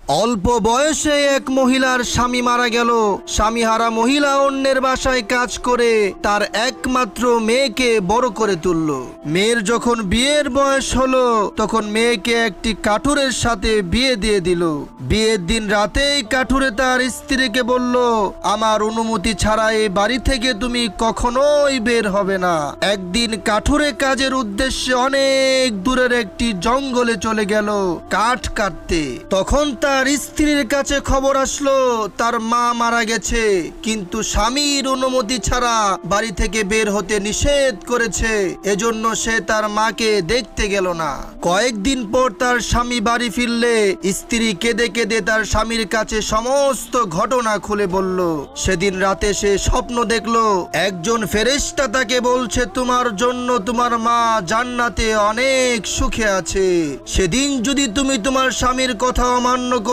অল্প বয়সে এক মহিলার স্বামী মারা গেল। স্বামীহারা মহিলা অন্যের বাসায় কাজ করে তার একমাত্র মেয়েকে বড় করে তুলল। মেয়ের যখন বিয়ের বয়স হলো তখন মেয়েকে একটি কাঠুরের সাথে বিয়ে দিয়ে দিল। বিয়ের দিন রাতেই কাঠুরে তার স্ত্রীকে বলল, আমার অনুমতি ছাড়া এই বাড়ি থেকে তুমি কখনোই বের হবে না। একদিন কাঠুরে কাজের উদ্দেশ্যে অনেক দূরের একটি জঙ্গলে চলে গেল কাঠ কাটতে। তখন তার স্ত্রীর কাছে খবর আসলো তার মা মারা গেছে, কিন্তু স্বামীর অনুমতি ছাড়া বাড়ি থেকে বের হতে নিষেধ করেছে। এজন্য সে তার মাকে দেখতে গেল না। কয়েকদিন পর তার স্বামী বাড়ি ফিরলে স্ত্রী কেঁদে কেঁদে তার স্বামীর কাছে সমস্ত ঘটনা খুলে বলল। সেদিন রাতে সে স্বপ্ন দেখলো একজন ফেরেশতা তাকে বলছে, তোমার জন্য তোমার মা জান্নাতে অনেক সুখে আছে। সেদিন যদি তুমি তোমার স্বামীর কথা অমান্য